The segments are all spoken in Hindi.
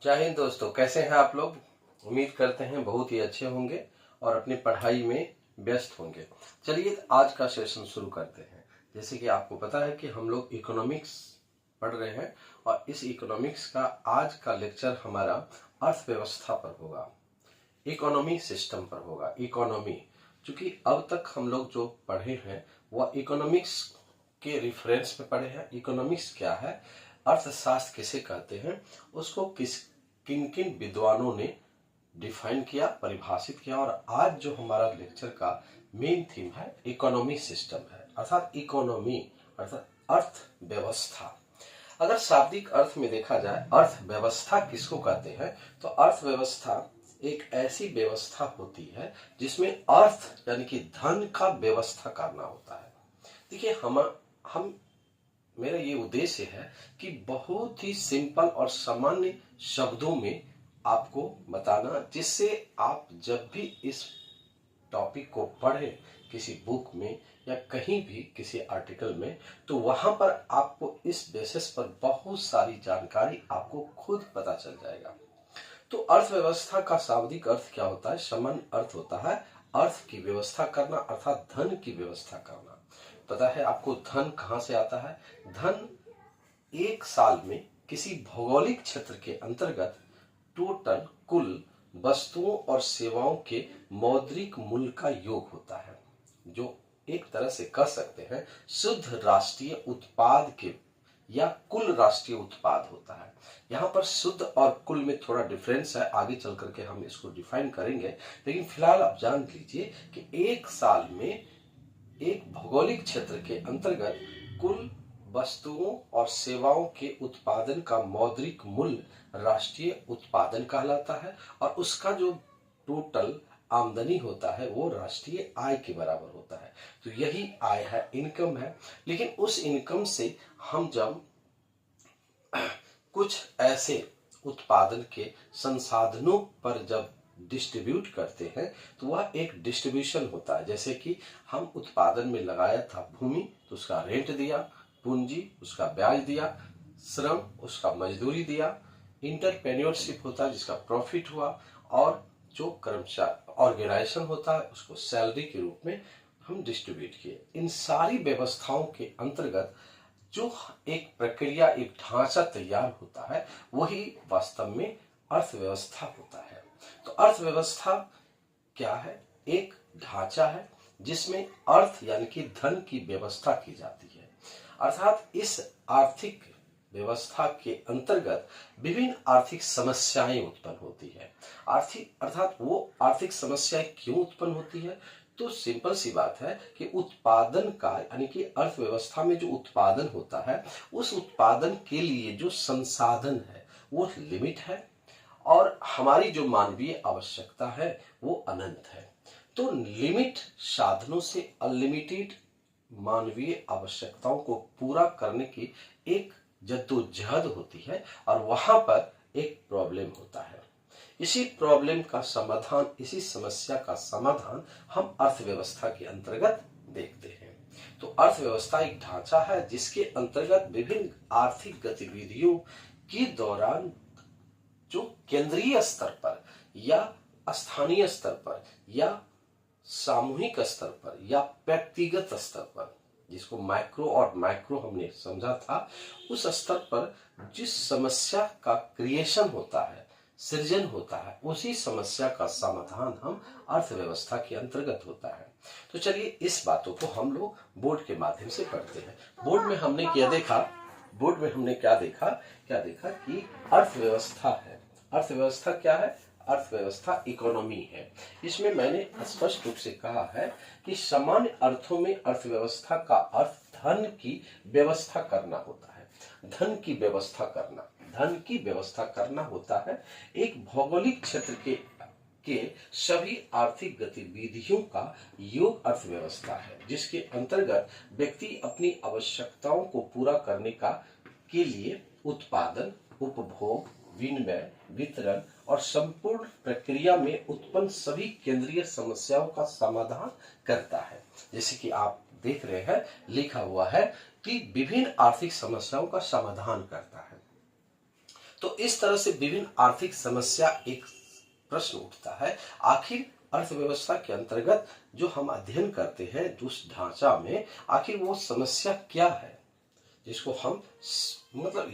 जय हिंद दोस्तों, कैसे हैं आप लोग। उम्मीद करते हैं बहुत ही अच्छे होंगे और अपनी पढ़ाई में व्यस्त होंगे। चलिए आज का सेशन शुरू करते हैं। जैसे कि आपको पता है कि हम लोग इकोनॉमिक्स पढ़ रहे हैं और इस इकोनॉमिक्स का आज का लेक्चर हमारा अर्थव्यवस्था पर होगा, इकोनॉमी सिस्टम पर होगा। इकोनॉमी, चूंकि अब तक हम लोग जो पढ़े हैं वह इकोनॉमिक्स के रेफरेंस में पढ़े हैं। इकोनॉमिक्स क्या है, अर्थशास्त्र किसे कहते हैं, उसको किन किन विद्वानों ने डिफाइन किया, परिभाषित किया। और आज जो हमारा लेक्चर का मेन थीम है इकोनॉमी सिस्टम है, अर्थात इकोनॉमी अर्थात अर्थव्यवस्था। अगर शाब्दिक अर्थ में देखा जाए अर्थव्यवस्था किसको कहते हैं, तो अर्थव्यवस्था एक ऐसी व्यवस्था होती है जिसमें अर्थ यानी कि धन का व्यवस्था करना होता है। देखिए हम मेरा ये उद्देश्य है कि बहुत ही सिंपल और सामान्य शब्दों में आपको बताना, जिससे आप जब भी इस टॉपिक को पढ़ें किसी बुक में या कहीं भी किसी आर्टिकल में, तो वहां पर आपको इस बेसिस पर बहुत सारी जानकारी आपको खुद पता चल जाएगा। तो अर्थव्यवस्था का शाब्दिक अर्थ क्या होता है, सामान्य अर्थ होता है अर्थ की व्यवस्था करना अर्थात धन की व्यवस्था करना। पता है आपको धन कहां से आता है। धन एक साल में किसी भौगोलिक क्षेत्र के अंतर्गत टोटल कुल वस्तुओं और सेवाओं के मौद्रिक मूल्य का योग होता है, जो एक तरह से कह सकते हैं शुद्ध राष्ट्रीय उत्पाद के या कुल राष्ट्रीय उत्पाद होता है। यहाँ पर शुद्ध और कुल में थोड़ा डिफरेंस है, आगे चल करके हम इसको डिफाइन करेंगे। लेकिन फिलहाल आप जान लीजिए कि एक साल में एक भौगोलिक क्षेत्र के अंतर्गत कुल वस्तुओं और सेवाओं के उत्पादन का मौद्रिक मूल्य राष्ट्रीय उत्पादन कहलाता है, और उसका जो टोटल आमदनी होता है वो राष्ट्रीय आय के बराबर होता है। तो यही आय है, इनकम है। लेकिन उस इनकम से हम जब कुछ ऐसे उत्पादन के संसाधनों पर जब डिस्ट्रीब्यूट करते हैं तो वह एक डिस्ट्रीब्यूशन होता है। जैसे कि हम उत्पादन में लगाया था भूमि, तो उसका रेंट दिया, पूंजी उसका ब्याज दिया, श्रम उसका मजदूरी दिया, इंटरप्रेन्योरशिप होता है जिसका प्रॉफिट हुआ, और जो कर्मचारी ऑर्गेनाइजेशन होता है उसको सैलरी के रूप में हम डिस्ट्रीब्यूट किए। इन सारी व्यवस्थाओं के अंतर्गत जो एक प्रक्रिया, एक ढांचा तैयार होता है वही वास्तव में अर्थव्यवस्था होता है। तो अर्थव्यवस्था क्या है, एक ढांचा है जिसमें अर्थ यानी कि धन की व्यवस्था की जाती है। अर्थात इस आर्थिक व्यवस्था के अंतर्गत विभिन्न आर्थिक समस्याएं उत्पन्न होती है। अर्थात वो आर्थिक समस्याएं क्यों उत्पन्न होती है, तो सिंपल सी बात है कि उत्पादन का यानी कि अर्थव्यवस्था में जो उत्पादन होता है उस उत्पादन के लिए जो संसाधन है वो लिमिट है, और हमारी जो मानवीय आवश्यकता है वो अनंत है। तो लिमिट साधनों से अनलिमिटेड मानवीय आवश्यकताओं को पूरा करने की एक जद्दोजहद होती है, और वहां पर एक प्रॉब्लम होता है। इसी प्रॉब्लम का समाधान, इसी समस्या का समाधान हम अर्थव्यवस्था के अंतर्गत देखते हैं। तो अर्थव्यवस्था एक ढांचा है जिसके अंतर्गत विभिन्न आर्थिक गतिविधियों के दौरान जो केंद्रीय स्तर पर या स्थानीय स्तर पर या सामूहिक स्तर पर या व्यक्तिगत स्तर पर, जिसको माइक्रो और मैक्रो हमने समझा था, उस स्तर पर जिस समस्या का क्रिएशन होता है, सृजन होता है, उसी समस्या का समाधान हम अर्थव्यवस्था के अंतर्गत होता है। तो चलिए इस बातों को हम लोग बोर्ड के माध्यम से पढ़ते हैं। बोर्ड में हमने क्या देखा कि अर्थव्यवस्था है। अर्थव्यवस्था क्या है, अर्थव्यवस्था इकोनॉमी है। इसमें मैंने स्पष्ट रूप से कहा है कि सामान्य अर्थों में अर्थव्यवस्था का अर्थ धन की व्यवस्था करना होता है। धन की व्यवस्था करना होता है। एक भौगोलिक क्षेत्र के सभी आर्थिक गतिविधियों का योग अर्थव्यवस्था है, जिसके अंतर्गत व्यक्ति अपनी आवश्यकताओं को पूरा करने के लिए उत्पादन, उपभोग, विनिमय, वितरण और संपूर्ण प्रक्रिया में उत्पन्न सभी केंद्रीय समस्याओं का समाधान करता है। जैसे कि आप देख रहे हैं लिखा हुआ है कि विभिन्न आर्थिक समस्याओं का समाधान करता है। तो इस तरह से विभिन्न आर्थिक समस्या एक प्रश्न उठता है, आखिर अर्थव्यवस्था के अंतर्गत जो हम अध्ययन करते हैं उस ढांचा में आखिर वो समस्या क्या है, जिसको हम मतलब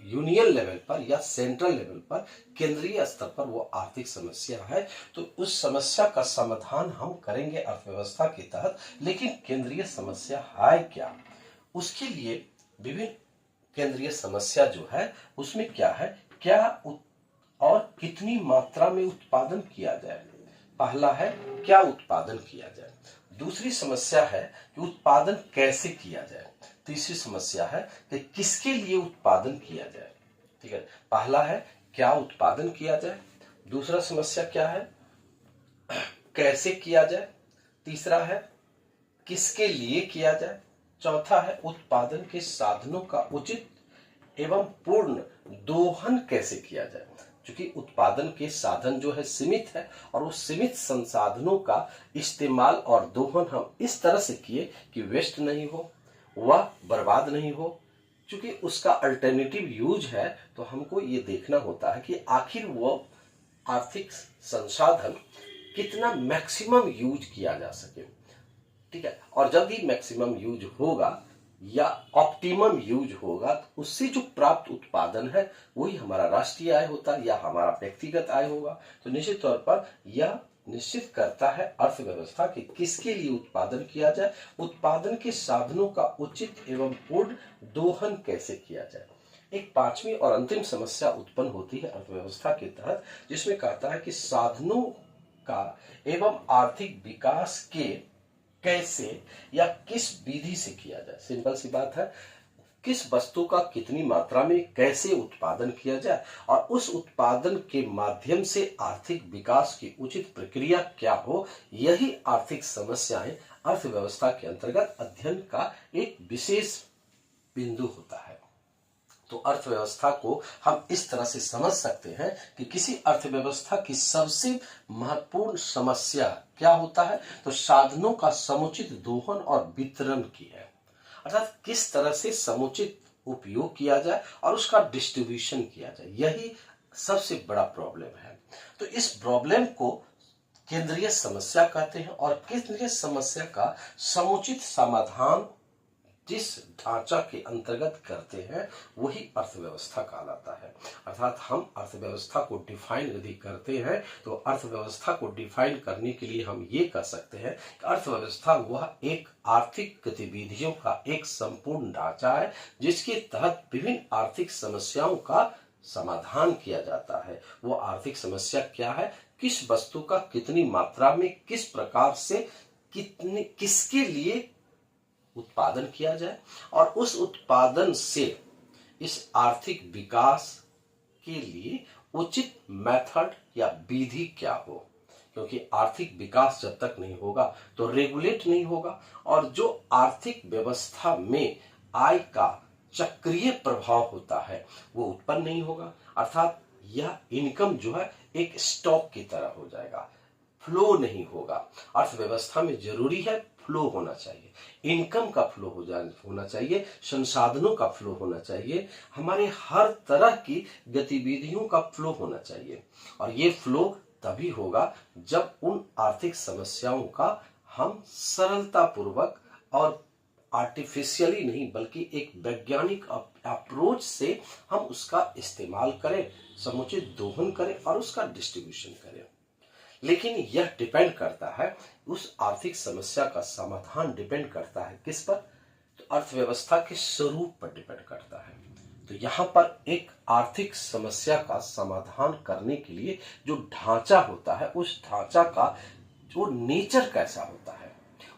यूनियन लेवल पर या सेंट्रल लेवल पर, केंद्रीय स्तर पर वो आर्थिक समस्या है। तो उस समस्या का समाधान हम करेंगे अर्थव्यवस्था के तहत, लेकिन केंद्रीय समस्या है क्या, उसके लिए विभिन्न केंद्रीय समस्या जो है उसमें क्या है, क्या और कितनी मात्रा में उत्पादन किया जाए। पहला है क्या उत्पादन किया जाए, दूसरी समस्या है कि उत्पादन कैसे किया जाए, तीसरी समस्या है कि किसके लिए उत्पादन किया जाए। ठीक है, पहला है क्या उत्पादन किया जाए, दूसरा समस्या क्या है कैसे किया जाए, तीसरा है किसके लिए किया जाए, चौथा है उत्पादन के साधनों का उचित एवं पूर्ण दोहन कैसे किया जाए। क्योंकि उत्पादन के साधन जो है सीमित है और उस सीमित संसाधनों का इस्तेमाल और दोहन हम इस तरह से किए कि वेस्ट नहीं हो, वह बर्बाद नहीं हो। क्योंकि उसका अल्टरनेटिव यूज है, तो हमको ये देखना होता है कि आखिर वो आर्थिक संसाधन कितना मैक्सिमम यूज किया जा सके। ठीक है, और जब भी मैक्सिमम यूज होगा या ऑप्टिमम यूज होगा, तो उससे जो प्राप्त उत्पादन है वही हमारा राष्ट्रीय आय होता है या हमारा व्यक्तिगत आय होगा। तो निश्चित तौर पर यह निश्चित करता है अर्थव्यवस्था कि किसके लिए उत्पादन किया जाए, उत्पादन के साधनों का उचित एवं पूर्ण दोहन कैसे किया जाए। एक पांचवी और अंतिम समस्या उत्पन्न होती है अर्थव्यवस्था के तहत, जिसमें कहता है कि साधनों का एवं आर्थिक विकास के कैसे या किस विधि से किया जाए। सिंपल सी बात है, किस वस्तु का कितनी मात्रा में कैसे उत्पादन किया जाए और उस उत्पादन के माध्यम से आर्थिक विकास की उचित प्रक्रिया क्या हो, यही आर्थिक समस्याएं अर्थव्यवस्था के अंतर्गत अध्ययन का एक विशेष बिंदु होता है। तो अर्थव्यवस्था को हम इस तरह से समझ सकते हैं कि किसी अर्थव्यवस्था की सबसे महत्वपूर्ण समस्या क्या होता है, तो साधनों का समुचित दोहन और वितरण की है। अर्थात किस तरह से समुचित उपयोग किया जाए और उसका डिस्ट्रीब्यूशन किया जाए, यही सबसे बड़ा प्रॉब्लम है। तो इस प्रॉब्लम को केंद्रीय समस्या कहते हैं और केंद्रीय समस्या का समुचित समाधान जिस ढांचा के अंतर्गत करते हैं वही अर्थव्यवस्था कहलाता है। अर्थात हम अर्थव्यवस्था को डिफाइन यदि करते हैं तो अर्थव्यवस्था को डिफाइन करने के लिए हम ये कह सकते हैं कि अर्थव्यवस्था वह एक आर्थिक गतिविधियों का एक संपूर्ण ढांचा है जिसके तहत विभिन्न आर्थिक समस्याओं का समाधान किया जाता है। वो आर्थिक समस्या क्या है, किस वस्तु का कितनी मात्रा में किस प्रकार से कितने किसके लिए उत्पादन किया जाए और उस उत्पादन से इस आर्थिक विकास के लिए उचित मेथड या विधि क्या हो। क्योंकि आर्थिक विकास जब तक नहीं होगा तो रेगुलेट नहीं होगा और जो आर्थिक व्यवस्था में आय का चक्रीय प्रभाव होता है वो उत्पन्न नहीं होगा। अर्थात यह इनकम जो है एक स्टॉक की तरह हो जाएगा, फ्लो नहीं होगा। अर्थव्यवस्था में जरूरी है फ्लो होना चाहिए, इनकम का फ्लो होना चाहिए, संसाधनों का फ्लो होना चाहिए, हमारे हर तरह की गतिविधियों का फ्लो होना चाहिए। और ये फ्लो तभी होगा जब उन आर्थिक समस्याओं का हम सरलता पूर्वक और आर्टिफिशियली नहीं बल्कि एक वैज्ञानिक अप्रोच से हम उसका इस्तेमाल करें, समुचित दोहन करें और उसका डिस्ट्रीब्यूशन करें। लेकिन यह डिपेंड करता है, उस आर्थिक समस्या का समाधान डिपेंड करता है किस पर, तो अर्थव्यवस्था के स्वरूप पर डिपेंड करता है। तो यहाँ पर एक आर्थिक समस्या का समाधान करने के लिए जो ढांचा होता है उस ढांचा का जो नेचर कैसा होता है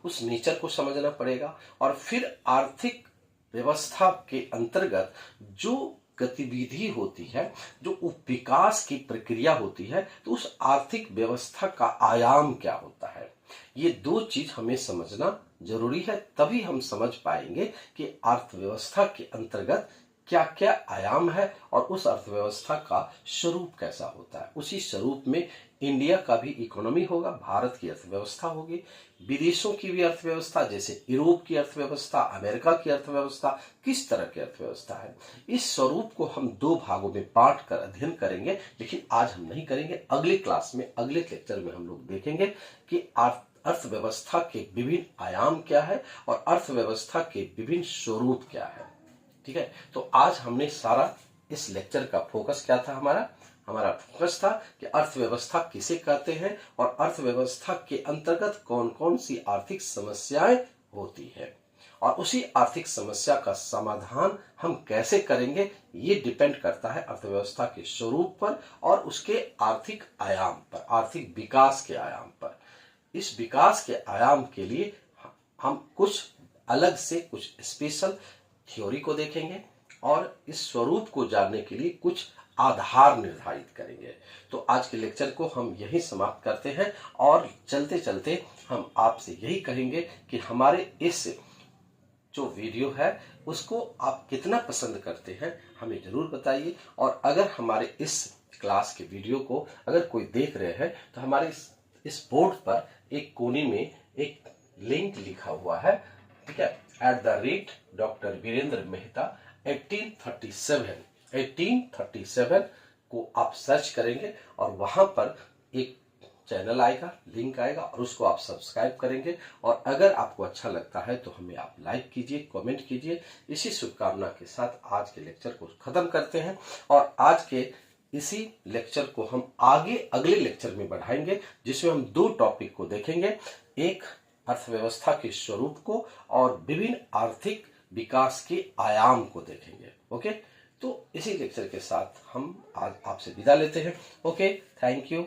उस नेचर को समझना पड़ेगा। और फिर आर्थिक व्यवस्था के अंतर्गत जो गतिविधि होती है, जो विकास की प्रक्रिया होती है, तो उस आर्थिक व्यवस्था का आयाम क्या होता है, ये दो चीज हमें समझना जरूरी है। तभी हम समझ पाएंगे कि अर्थव्यवस्था के अंतर्गत क्या क्या आयाम है और उस अर्थव्यवस्था का स्वरूप कैसा होता है। उसी स्वरूप में इंडिया का भी इकोनॉमी होगा, भारत की अर्थव्यवस्था होगी, विदेशों की भी अर्थव्यवस्था, जैसे यूरोप की अर्थव्यवस्था, अमेरिका की अर्थव्यवस्था, किस तरह की अर्थव्यवस्था है। इस स्वरूप को हम दो भागों में बांट कर अध्ययन करेंगे, लेकिन आज हम नहीं करेंगे। अगले क्लास में, अगले लेक्चर में हम लोग देखेंगे कि अर्थव्यवस्था के विभिन्न आयाम क्या है और अर्थव्यवस्था के विभिन्न स्वरूप क्या है। ठीक है, तो आज हमने सारा इस लेक्चर का फोकस क्या था, हमारा फोकस था कि अर्थव्यवस्था किसे कहते हैं और अर्थव्यवस्था के अंतर्गत कौन कौन सी आर्थिक समस्याएं होती है, और उसी आर्थिक समस्या का समाधान हम कैसे करेंगे ये डिपेंड करता है अर्थव्यवस्था के स्वरूप पर और उसके आर्थिक आयाम पर, आर्थिक विकास के आयाम पर। इस विकास के आयाम के लिए हम कुछ अलग से कुछ स्पेशल थ्योरी को देखेंगे और इस स्वरूप को जानने के लिए कुछ आधार निर्धारित करेंगे। तो आज के लेक्चर को हम यही समाप्त करते हैं और चलते चलते हम आपसे यही कहेंगे कि हमारे इस जो वीडियो है उसको आप कितना पसंद करते हैं हमें जरूर बताइए। और अगर हमारे इस क्लास के वीडियो को अगर कोई देख रहे हैं तो हमारे इस बोर्ड पर एक कोने में एक लिंक लिखा हुआ है, ठीक है, @Dr. वीरेंद्र मेहता 1837 को आप सर्च करेंगे और वहां पर एक चैनल आएगा, लिंक आएगा और उसको आप सब्सक्राइब करेंगे। और अगर आपको अच्छा लगता है तो हमें आप लाइक कीजिए, कमेंट कीजिए। इसी शुभकामना के साथ आज के लेक्चर को खत्म करते हैं और आज के इसी लेक्चर को हम आगे अगले लेक्चर में बढ़ाएंगे, जिसमें हम दो टॉपिक को देखेंगे, एक अर्थव्यवस्था के स्वरूप को और विभिन्न आर्थिक विकास के आयाम को देखेंगे। ओके, तो इसी लेक्चर के साथ हम आज आपसे विदा लेते हैं। Okay, thank you.